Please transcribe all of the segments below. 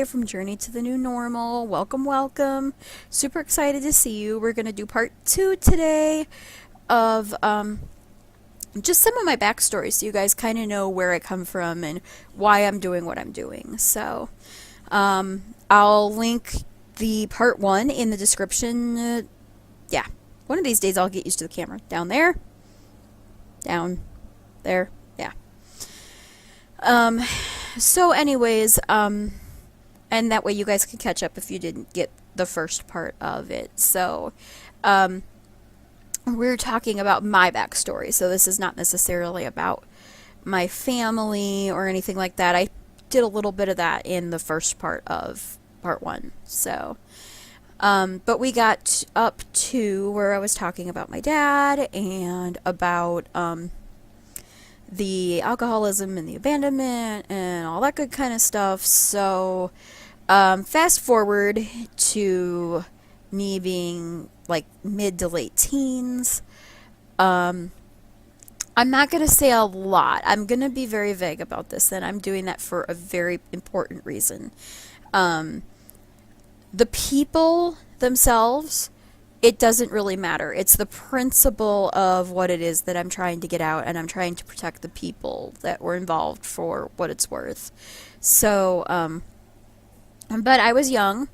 from Journey to the New Normal. Welcome, welcome. Super excited to see you. We're going to do part 2 today of just some of my backstory so you guys kind of know where I come from and why I'm doing what I'm doing. So I'll link the part 1 in the description. Yeah, one of these days I'll get used to the camera. Down there. Down there. Yeah. So anyways, and that way you guys can catch up if you didn't get the first part of it. So, we're talking about my backstory. So this is not necessarily about my family or anything like that. I did a little bit of that in the first part of part 1. So, but we got up to where I was talking about my dad and about, the alcoholism and the abandonment and all that good kind of stuff. So, fast forward to me being like mid to late teens. I'm not going to say a lot. I'm going to be very vague about this, and I'm doing that for a very important reason. The people themselves, it doesn't really matter. It's the principle of what it is that I'm trying to get out, and I'm trying to protect the people that were involved for what it's worth. So, but I was young,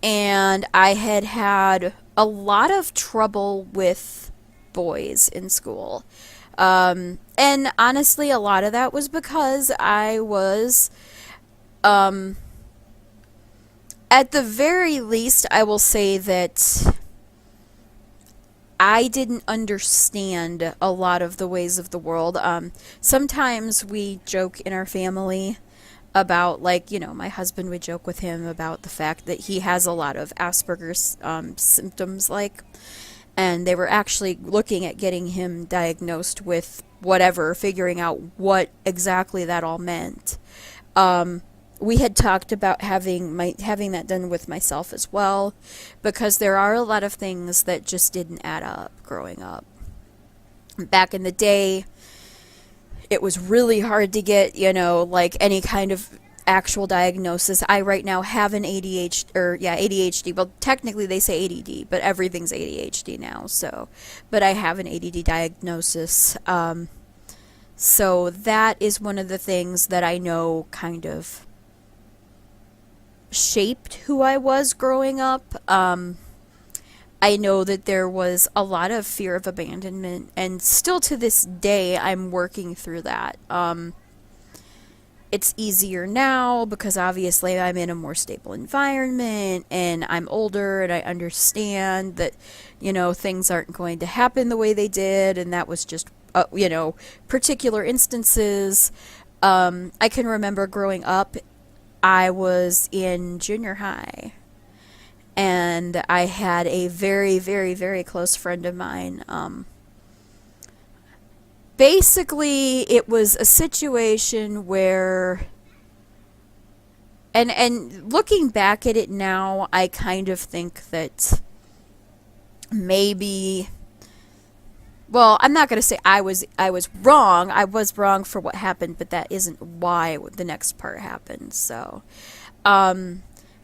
and I had had a lot of trouble with boys in school. And honestly, a lot of that was because I was, at the very least, I will say that I didn't understand a lot of the ways of the world. Sometimes we joke in our family about, like, you know, my husband would joke with him about the fact that he has a lot of Asperger's symptoms, like, and they were actually looking at getting him diagnosed with whatever, figuring out what exactly that all meant. We had talked about having that done with myself as well, because there are a lot of things that just didn't add up growing up. Back in the day, it was really hard to get, you know, like any kind of actual diagnosis. I right now have an ADHD. Well, technically they say ADD, but everything's ADHD now. So, but I have an ADD diagnosis. So that is one of the things that I know kind of shaped who I was growing up. I know that there was a lot of fear of abandonment, and still to this day I'm working through that. It's easier now because obviously I'm in a more stable environment and I'm older, and I understand that, you know, things aren't going to happen the way they did, and that was just you know, particular instances. I can remember growing up, I was in junior high, and I had a very, very, very close friend of mine. Basically, it was a situation where, and looking back at it now, I kind of think that maybe, well, I'm not going to say I was wrong. I was wrong for what happened, but that isn't why the next part happened. So,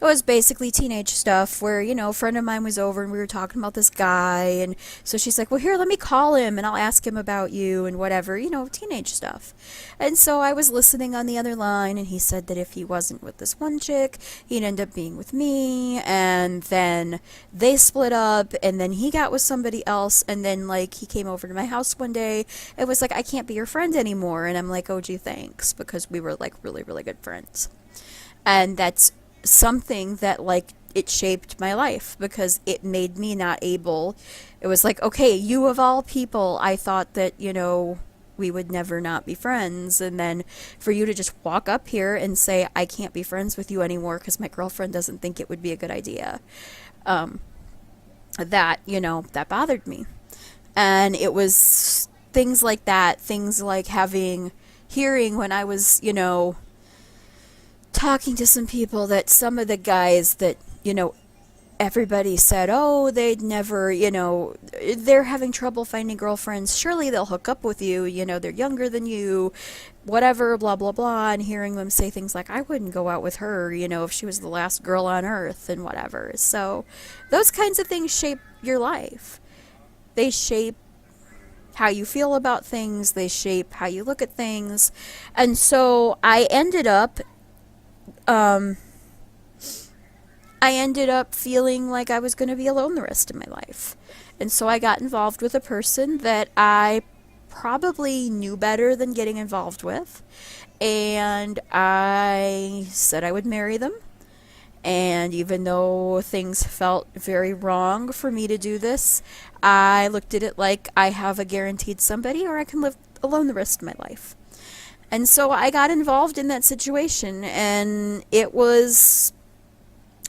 it was basically teenage stuff where, you know, a friend of mine was over and we were talking about this guy, and so she's like, well, here, let me call him and I'll ask him about you and whatever, you know, teenage stuff. And so I was listening on the other line, and he said that if he wasn't with this one chick, he'd end up being with me, and then they split up, and then he got with somebody else, and then, like, he came over to my house one day and was like, I can't be your friend anymore. And I'm like, oh gee, thanks, because we were like really, really good friends. And that's something that, like, it shaped my life, because it made me not able, it was like, okay, you of all people, I thought that, you know, we would never not be friends, and then for you to just walk up here and say I can't be friends with you anymore because my girlfriend doesn't think it would be a good idea, that, you know, that bothered me. And it was things like that, things like hearing when I was, you know, talking to some people, that some of the guys that, you know, everybody said, oh, they'd never, they're having trouble finding girlfriends. Surely they'll hook up with you. They're younger than you, whatever, blah, blah, blah. And hearing them say things like, I wouldn't go out with her, if she was the last girl on earth and whatever. So those kinds of things shape your life. They shape how you feel about things. They shape how you look at things. And so I ended up feeling like I was going to be alone the rest of my life. And so I got involved with a person that I probably knew better than getting involved with. And I said I would marry them. And even though things felt very wrong for me to do this, I looked at it like I have a guaranteed somebody or I can live alone the rest of my life. And so I got involved in that situation, and it was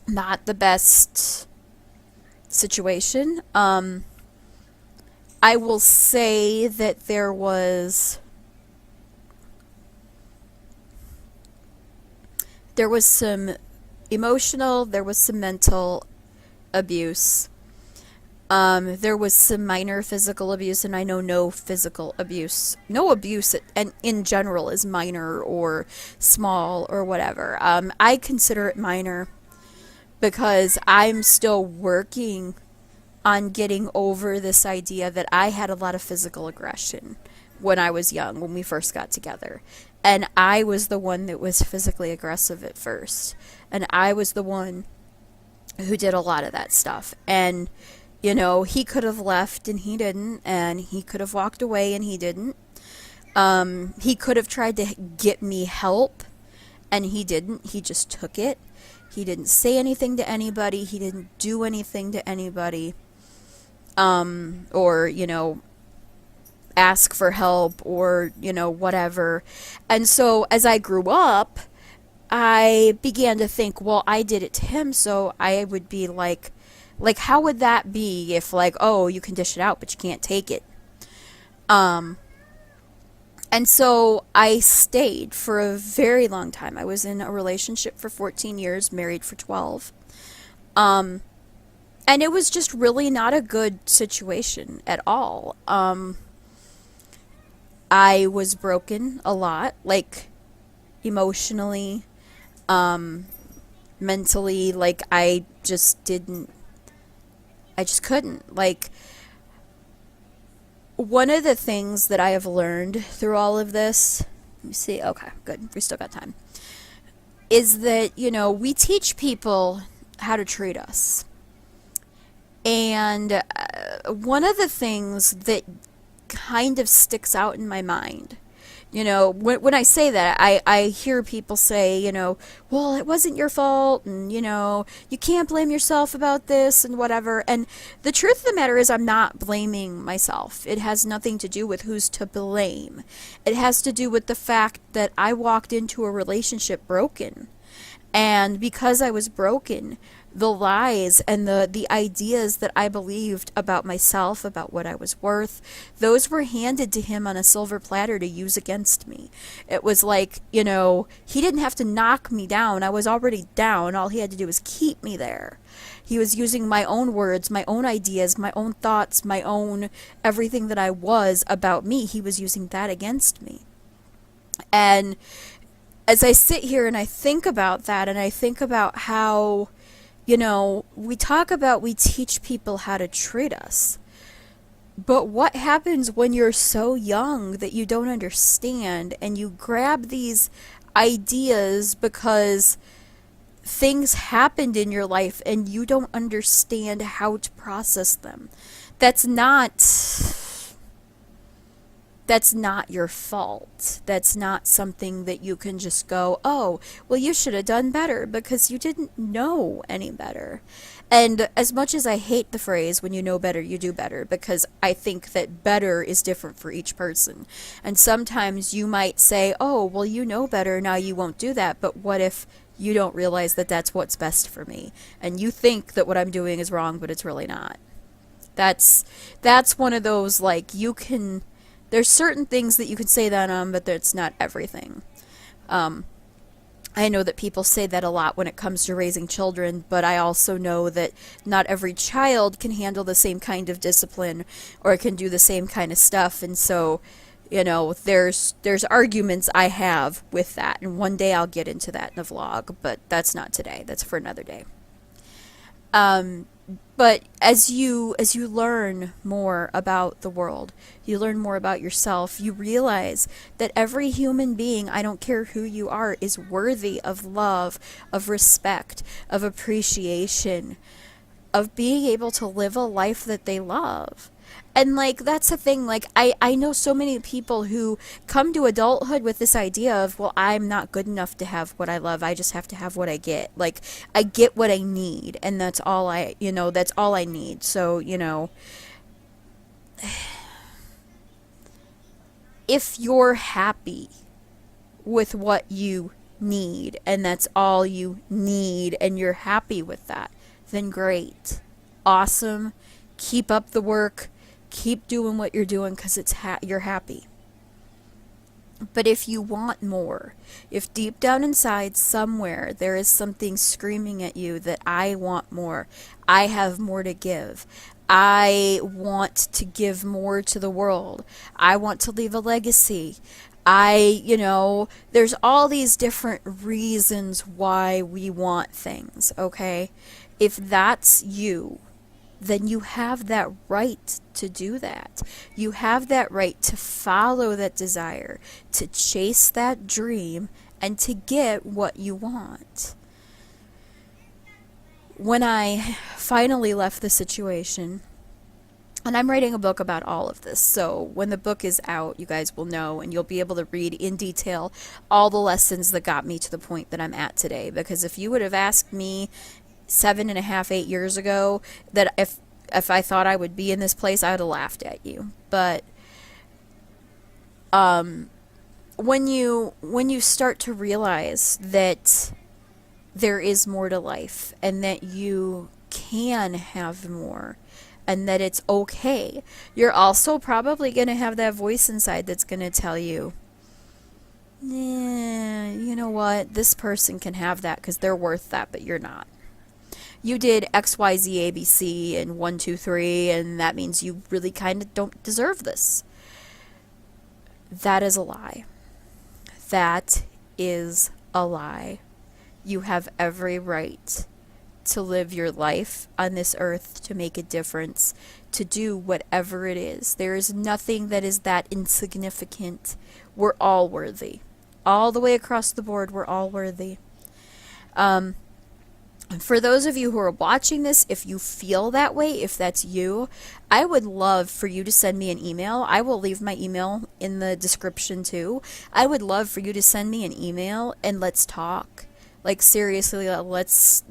not the best situation. I will say that there was some emotional, there was some mental abuse. There was some minor physical abuse, and I know no physical abuse, no abuse in general is minor or small or whatever. I consider it minor because I'm still working on getting over this idea that I had a lot of physical aggression when I was young, when we first got together. And I was the one that was physically aggressive at first. And I was the one who did a lot of that stuff. And, he could have left and he didn't. And he could have walked away and he didn't. He could have tried to get me help and he didn't. He just took it. He didn't say anything to anybody. He didn't do anything to anybody. Or, ask for help or, whatever. And so as I grew up, I began to think, well, I did it to him, so I would be like, how would that be if, oh, you can dish it out, but you can't take it? And so I stayed for a very long time. I was in a relationship for 14 years, married for 12. And it was just really not a good situation at all. I was broken a lot, emotionally, mentally, I just couldn't. One of the things that I have learned through all of this, let me see, okay, good, we still got time, is that, we teach people how to treat us. And one of the things that kind of sticks out in my mind, when I say that, I hear people say, well, it wasn't your fault, and, you can't blame yourself about this, and whatever. And the truth of the matter is I'm not blaming myself. It has nothing to do with who's to blame. It has to do with the fact that I walked into a relationship broken. And because I was broken, the lies and the ideas that I believed about myself, about what I was worth, those were handed to him on a silver platter to use against me. It was like, he didn't have to knock me down. I was already down. All he had to do was keep me there. He was using my own words, my own ideas, my own thoughts, my own everything that I was about me. He was using that against me. And as I sit here and I think about that, and I think about how, we talk about we teach people how to treat us. But what happens when you're so young that you don't understand and you grab these ideas because things happened in your life and you don't understand how to process them? That's not your fault. That's not something that you can just go, oh, well, you should have done better because you didn't know any better. And as much as I hate the phrase, when you know better, you do better, because I think that better is different for each person. And sometimes you might say, oh, well, you know better, now you won't do that. But what if you don't realize that that's what's best for me? And you think that what I'm doing is wrong, but it's really not. That's one of those, there's certain things that you can say that on, but that's not everything. I know that people say that a lot when it comes to raising children, but I also know that not every child can handle the same kind of discipline or can do the same kind of stuff. And so, there's arguments I have with that. And one day I'll get into that in a vlog, but that's not today. That's for another day. But as you learn more about the world, you learn more about yourself, you realize that every human being, I don't care who you are, is worthy of love, of respect, of appreciation, of being able to live a life that they love. And like that's the thing, like I know so many people who come to adulthood with this idea of, well, I'm not good enough to have what I love, I just have to have what I get. Like I get what I need, and that's all that's all I need. So, if you're happy with what you need and that's all you need and you're happy with that, then great. Awesome. Keep up the work. Keep doing what you're doing because you're happy. But if you want more, if deep down inside somewhere there is something screaming at you that I want more, I have more to give, I want to give more to the world, I want to leave a legacy, there's all these different reasons why we want things, okay? If that's you, then you have that right to do that. You have that right to follow that desire, to chase that dream, and to get what you want. When I finally left the situation, and I'm writing a book about all of this, so when the book is out, you guys will know, and you'll be able to read in detail all the lessons that got me to the point that I'm at today. Because if you would have asked me 7.5, 8 years ago that if I thought I would be in this place, I would have laughed at you. But when you start to realize that there is more to life and that you can have more and that it's okay, you're also probably going to have that voice inside that's going to tell you, you know what, this person can have that because they're worth that, but you're not. You did X, Y, Z, A, B, C, and 1, 2, 3, and that means you really kind of don't deserve this. That is a lie. That is a lie. You have every right to live your life on this earth, to make a difference, to do whatever it is. There is nothing that is that insignificant. We're all worthy. All the way across the board, we're all worthy. For those of you who are watching this, if you feel that way, if that's you, I would love for you to send me an email. I will leave my email in the description too. I would love for you to send me an email and let's talk. Like seriously, let's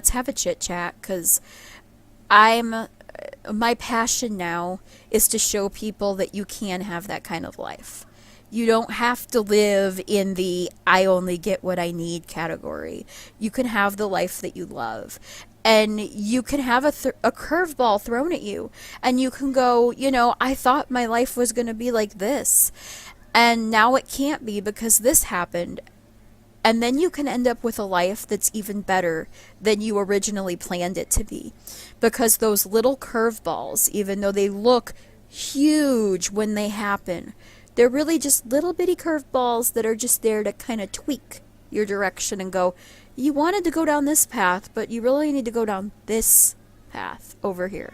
have a chit chat, because my passion now is to show people that you can have that kind of life. You don't have to live in the I only get what I need category. You can have the life that you love. And you can have a curveball thrown at you. And you can go, I thought my life was going to be like this. And now it can't be because this happened. And then you can end up with a life that's even better than you originally planned it to be. Because those little curveballs, even though they look huge when they happen, they're really just little bitty curveballs that are just there to kind of tweak your direction and go, you wanted to go down this path, but you really need to go down this path over here.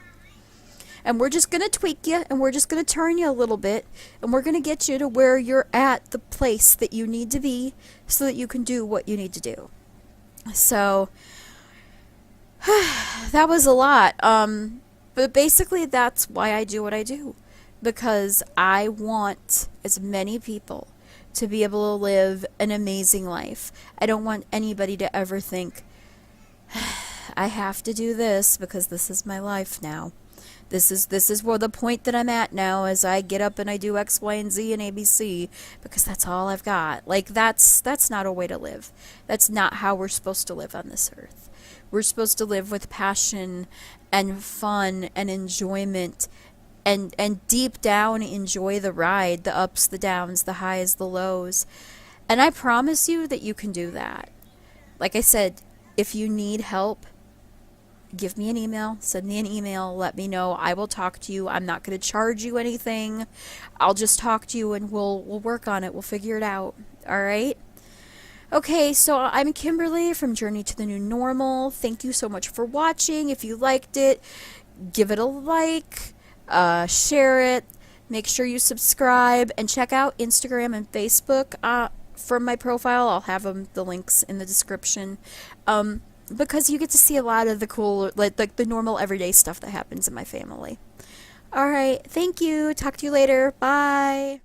And we're just going to tweak you, and we're just going to turn you a little bit, and we're going to get you to where you're at the place that you need to be so that you can do what you need to do. So, that was a lot. But basically that's why I do what I do. Because I want as many people to be able to live an amazing life. I don't want anybody to ever think, I have to do this because this is my life now. This is where the point that I'm at now, as I get up and I do X, Y, and Z and ABC, because that's all I've got. Like that's not a way to live. That's not how we're supposed to live on this earth. We're supposed to live with passion and fun and enjoyment, and deep down enjoy the ride, the ups, the downs, the highs, the lows. And I promise you that you can do that. Like I said, if you need help, give me an email, send me an email, let me know. I will talk to you. I'm not going to charge you anything. I'll just talk to you and we'll work on it. We'll figure it out. All right? Okay, so I'm Kimberly from Journey to the New Normal. Thank you so much for watching. If you liked it, give it a like, share it, make sure you subscribe, and check out Instagram and Facebook from my profile. I'll have the links in the description. Because you get to see a lot of the cool, like the normal everyday stuff that happens in my family. All right, thank you. Talk to you later. Bye.